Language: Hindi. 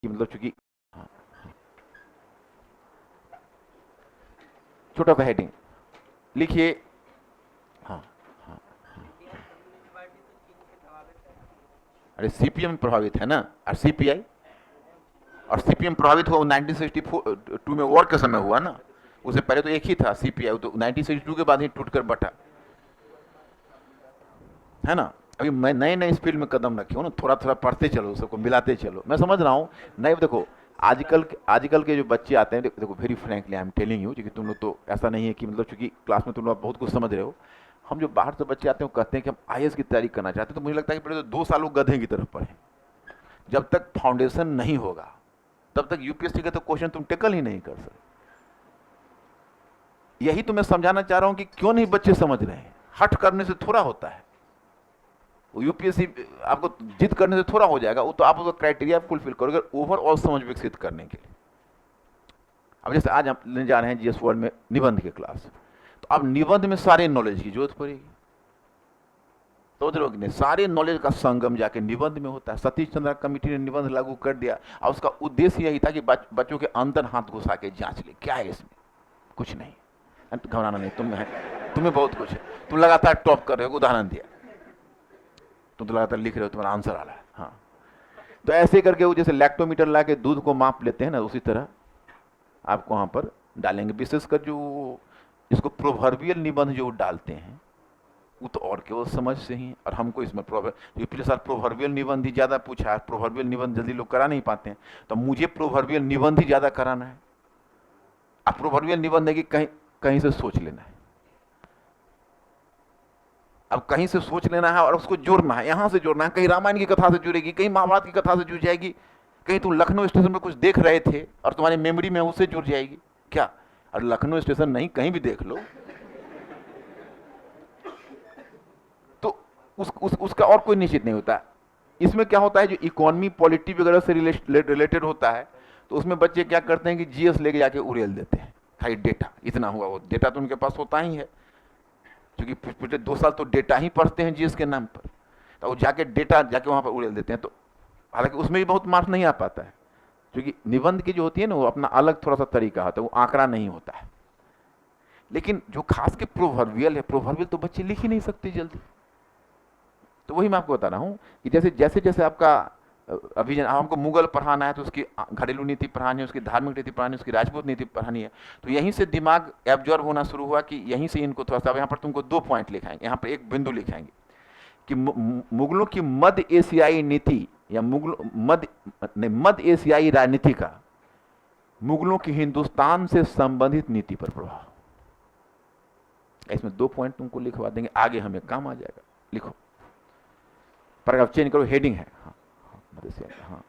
कि मतलब चूंकि हाँ, छोटा सा हेडिंग लिखिए। हाँ हाँ। अरे सीपीएम प्रभावित है ना, और सीपीआई, और सीपीएम प्रभावित हुआ 1962 में वॉर के समय हुआ ना। उससे पहले तो एक ही था सीपीआई, तो 1962 के बाद ही टूटकर बटा, है ना। अभी मैं नए नए इस फील्ड में कदम रखे हूँ ना, थोड़ा थोड़ा पढ़ते चलो, सबको मिलाते चलो। मैं समझ रहा हूँ। नहीं देखो, आजकल के जो बच्चे आते हैं, देखो very frankly I am telling you, क्योंकि तुम लोग तो ऐसा नहीं है कि मतलब चूंकि क्लास में तुम लोग बहुत कुछ समझ रहे हो। हम जो बाहर से बच्चे आते हैं वो कहते हैं कि हम आईएएस की तैयारी करना चाहते हैं, तो मुझे लगता है कि पहले तो 2 साल वो गधे की तरफ पढ़े। जब तक फाउंडेशन नहीं होगा तब तक यूपीएससी का तो क्वेश्चन तुम टेकल ही नहीं कर सकते। यही तो मैं समझाना चाह रहा हूं कि क्यों नहीं बच्चे समझ रहे हैं। हट करने से थोड़ा होता है। वो यूपीएससी आपको जिद करने से थोड़ा हो जाएगा, वो तो आप उसका क्राइटेरिया फुलफिल करोगे ओवरऑल समझ विकसित करने के लिए। अब जैसे आज हम लेने जा रहे हैं जीएस वर्ल्ड में निबंध की क्लास, तो अब निबंध में सारे नॉलेज की जरूरत पड़ेगी। तो नहीं, सारे नॉलेज का संगम जाके निबंध में होता है। सतीश चंद्र कमेटी ने निबंध लागू कर दिया, और उसका उद्देश्य यही था कि बच्चों के अंदर हाथ घुसा के जांच ले क्या है इसमें। कुछ नहीं, घबराना नहीं, तुम्हें बहुत कुछ है। तुम लगातार टॉप कर रहे हो, उदाहरण दिया, तुम तो लगातार लिख रहे हो, तुम्हारा आंसर आ रहा है। हाँ, तो ऐसे करके वो जैसे लैक्टोमीटर ला के दूध को माप लेते हैं ना, उसी तरह आपको वहां पर डालेंगे। विशेषकर जो इसको प्रोवर्बियल निबंध जो डालते हैं, वो तो और केवल समझ से ही। और हमको इसमें पिछले साल प्रोवर्बियल निबंध ही ज्यादा पूछा है। प्रोवर्बियल निबंध जल्दी लोग करा नहीं पाते हैं, तो मुझे प्रोवर्बियल निबंध ही ज्यादा कराना है। अब प्रोवर्बियल निबंध है कि कहीं कहीं से सोच लेना है। अब कहीं से सोच लेना है और उसको जोड़ना है, यहां से जोड़ना है। कहीं रामायण की कथा से जुड़ेगी, कहीं महाभारत की कथा से जुड़ जाएगी, कहीं तुम लखनऊ स्टेशन में कुछ देख रहे थे और तुम्हारी मेमोरी में उससे जुड़ जाएगी क्या। और लखनऊ स्टेशन नहीं, कहीं भी देख लो, तो उसका और कोई निश्चित नहीं होता। इसमें क्या होता है, जो इकोनॉमी पॉलिटी वगैरह से रिलेटेड होता है, तो उसमें बच्चे क्या करते हैं कि जीएस लेके जाके उड़ेल देते हैं। खाली डेटा इतना हुआ, वो डेटा तो उनके पास होता ही है, क्योंकि पिछले 2 साल तो डेटा ही पढ़ते हैं जीएस के नाम पर। तो वो जाके डेटा जाके वहां पर उड़ेल देते हैं। तो हालांकि उसमें भी बहुत मार्क्स नहीं आ पाता है, क्योंकि निबंध की जो होती है ना, वो अपना अलग थोड़ा सा तरीका होता है, वो आंकड़ा नहीं होता है। लेकिन जो खास के प्रोवर्बियल है, प्रोवर्बियल तो बच्चे लिख ही नहीं सकते जल्दी। तो वही मैं आपको बता रहा हूँ कि जैसे जैसे जैसे आपका अभी हमको मुगल पढ़ाना है, तो उसकी घरेलू नीति पढ़ानी है, उसकी धार्मिक नीति पढ़ानी है, उसकी राजपूत नीति पढ़ानी है। तो यहीं से दिमाग एब्जॉर्ब होना शुरू हुआ कि यहीं से इनको थोड़ा सा, यहाँ पर तुमको 2 पॉइंट लिखाएंगे, यहाँ पर एक बिंदु लिखाएंगे कि मुगलों की मध्य एशियाई नीति, या मध्य एशियाई राजनीति का मुगलों की हिंदुस्तान से संबंधित नीति पर प्रभाव। इसमें 2 पॉइंट तुमको लिखवा देंगे, आगे हमें काम आ जाएगा। लिखो, पैराग्राफ चेंज करो, हेडिंग है। हाँ, हाँ, हाँ।